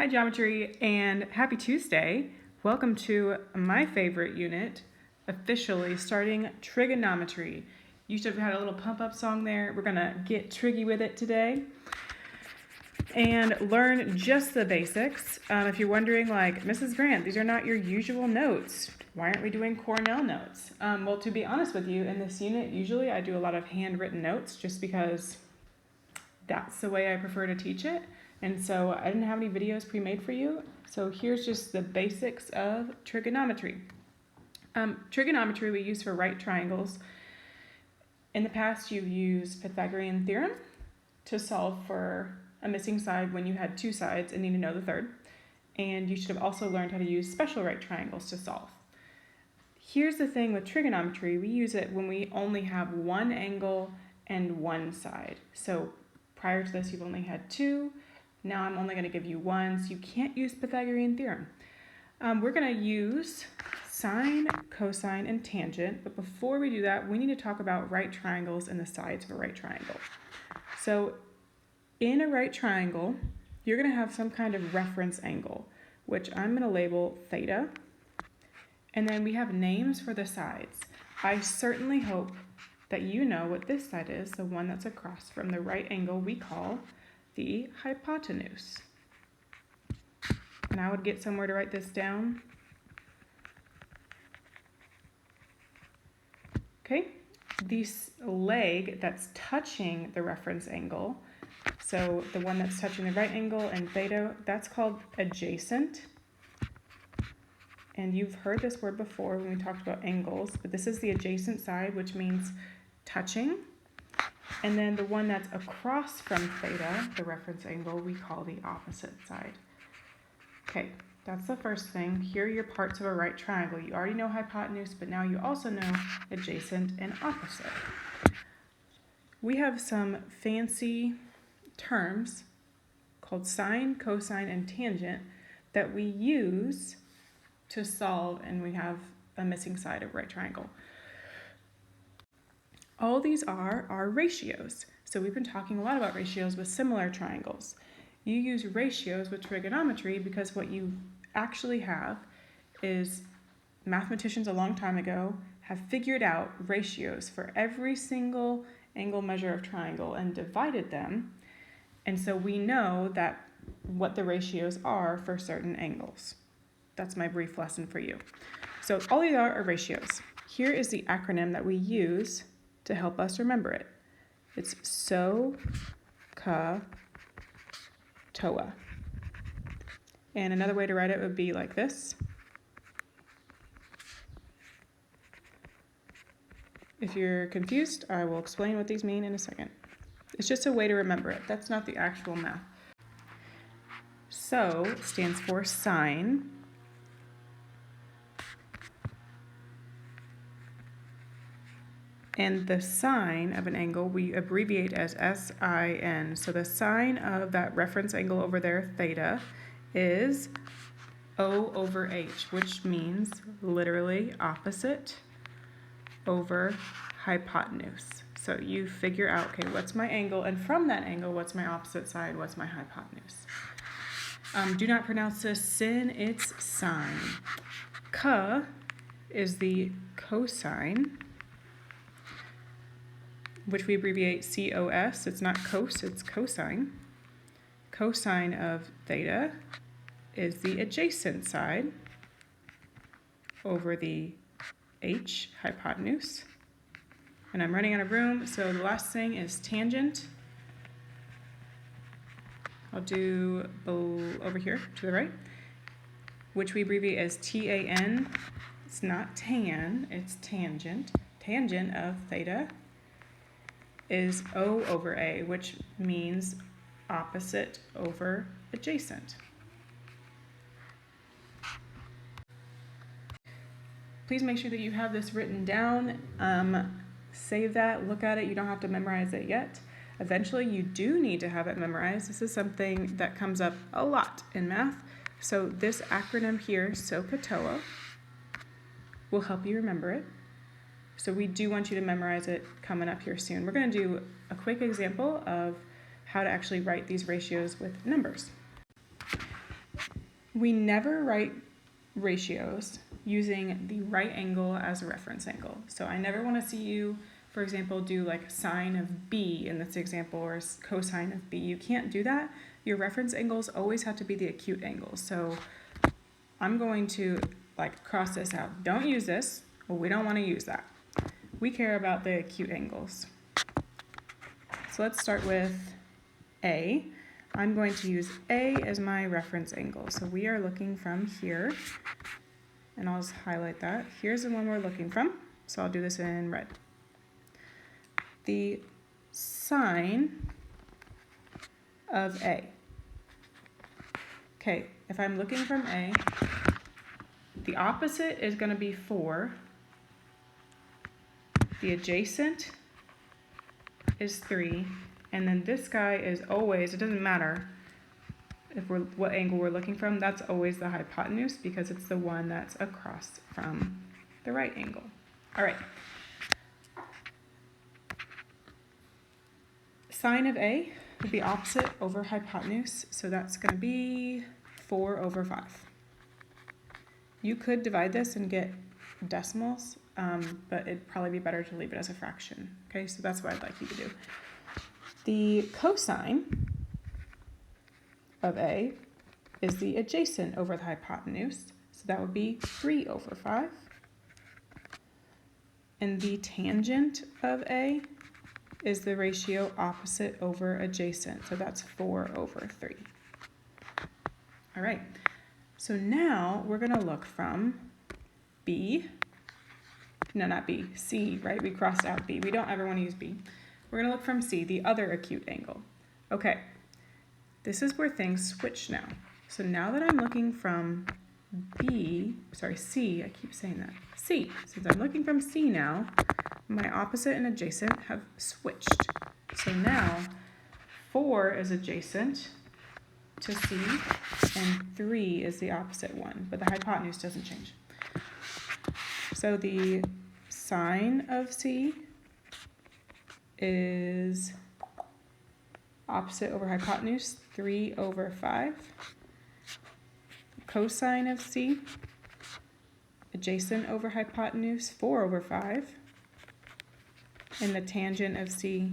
Hi Geometry, and happy Tuesday. Welcome to my favorite unit, officially starting Trigonometry. You should have had a little pump up song there. We're gonna get triggy with it today and learn just the basics. If you're wondering, like, Mrs. Grant, these are not your usual notes. Why aren't we doing Cornell notes? Well, to be honest with you, in this unit, usually I do a lot of handwritten notes just because that's the way I prefer to teach it. And so I didn't have any videos pre-made for you. So here's just the basics of trigonometry. Trigonometry we use for right triangles. In the past, you've used Pythagorean theorem to solve for a missing side when you had two sides and need to know the third. And you should have also learned how to use special right triangles to solve. Here's the thing with trigonometry, we use it when we only have one angle and one side. So prior to this, you've only had two. Now I'm only going to give you one, so you can't use Pythagorean theorem. We're going to use sine, cosine, and tangent, but before we do that, we need to talk about right triangles and the sides of a right triangle. So in a right triangle, you're going to have some kind of reference angle, which I'm going to label theta, and then we have names for the sides. I certainly hope that you know what this side is, the one that's across from the right angle we call the hypotenuse. And I would get somewhere to write this down. Okay, this leg that's touching the reference angle, so the one that's touching the right angle and theta, that's called adjacent. And you've heard this word before when we talked about angles, but this is the adjacent side, which means touching. And then the one that's across from theta, the reference angle, we call the opposite side. Okay, that's the first thing. Here are your parts of a right triangle. You already know hypotenuse, but now you also know adjacent and opposite. We have some fancy terms called sine, cosine, and tangent that we use to solve, and we have a missing side of right triangle. All these are ratios. So we've been talking a lot about ratios with similar triangles. You use ratios with trigonometry because what you actually have is mathematicians a long time ago have figured out ratios for every single angle measure of triangle and divided them. And so we know that what the ratios are for certain angles. That's my brief lesson for you. So all these are ratios. Here is the acronym that we use to help us remember it. It's SOHCAHTOA. And another way to write it would be like this. If you're confused, I will explain what these mean in a second. It's just a way to remember it. That's not the actual math. So stands for sine. And the sine of an angle we abbreviate as SIN. So the sine of that reference angle over there, theta, is O over H, which means literally opposite over hypotenuse. So you figure out, okay, what's my angle? And from that angle, what's my opposite side? What's my hypotenuse? Do not pronounce this sin, it's sine. Ca is the cosine, which we abbreviate COS. It's not cos, it's cosine. Cosine of theta is the adjacent side over the H, hypotenuse. And I'm running out of room, so the last thing is tangent. I'll do over here to the right, which we abbreviate as TAN. It's not tan, it's tangent. Tangent of theta is O over A, which means opposite over adjacent. Please make sure that you have this written down. Save that, look at it. You don't have to memorize it yet. Eventually, you do need to have it memorized. This is something that comes up a lot in math. So this acronym here, SOHCAHTOA, will help you remember it. So we do want you to memorize it coming up here soon. We're going to do a quick example of how to actually write these ratios with numbers. We never write ratios using the right angle as a reference angle. So I never want to see you, for example, do like sine of b in this example or cosine of b. You can't do that. Your reference angles always have to be the acute angles. So I'm going to like cross this out. Don't use this. Well, we don't want to use that. We care about the acute angles. So let's start with A. I'm going to use A as my reference angle. So we are looking from here, and I'll just highlight that. Here's the one we're looking from, so I'll do this in red. The sine of A. Okay, if I'm looking from A, the opposite is going to be 4. The adjacent is 3. And then this guy is always, it doesn't matter if what angle we're looking from, that's always the hypotenuse because it's the one that's across from the right angle. All right. Sine of A would be opposite over hypotenuse, so that's going to be 4 over 5. You could divide this and get decimals, but it'd probably be better to leave it as a fraction. Okay, so that's what I'd like you to do. The cosine of A is the adjacent over the hypotenuse, so that would be 3 over 5. And the tangent of A is the ratio opposite over adjacent, so that's 4 over 3. All right, so now we're going to look from B, no, not B, C, right? We crossed out B. We don't ever want to use B. We're going to look from C, the other acute angle. Okay, this is where things switch now. So now that I'm looking from C, I keep saying that, C. Since I'm looking from C now, my opposite and adjacent have switched. So now 4 is adjacent to C and 3 is the opposite one, but the hypotenuse doesn't change. So the sine of C is opposite over hypotenuse, 3 over 5. Cosine of C, adjacent over hypotenuse, 4 over 5. And the tangent of C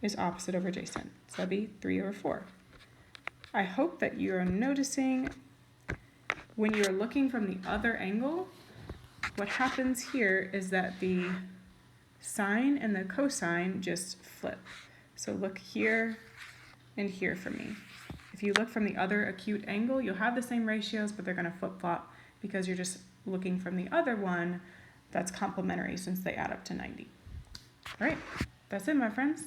is opposite over adjacent, so that'd be 3 over 4. I hope that you're noticing when you're looking from the other angle, what happens here is that the sine and the cosine just flip. So look here and here for me. If you look from the other acute angle, you'll have the same ratios, but they're going to flip-flop because you're just looking from the other one that's complementary since they add up to 90. All right, that's it, my friends.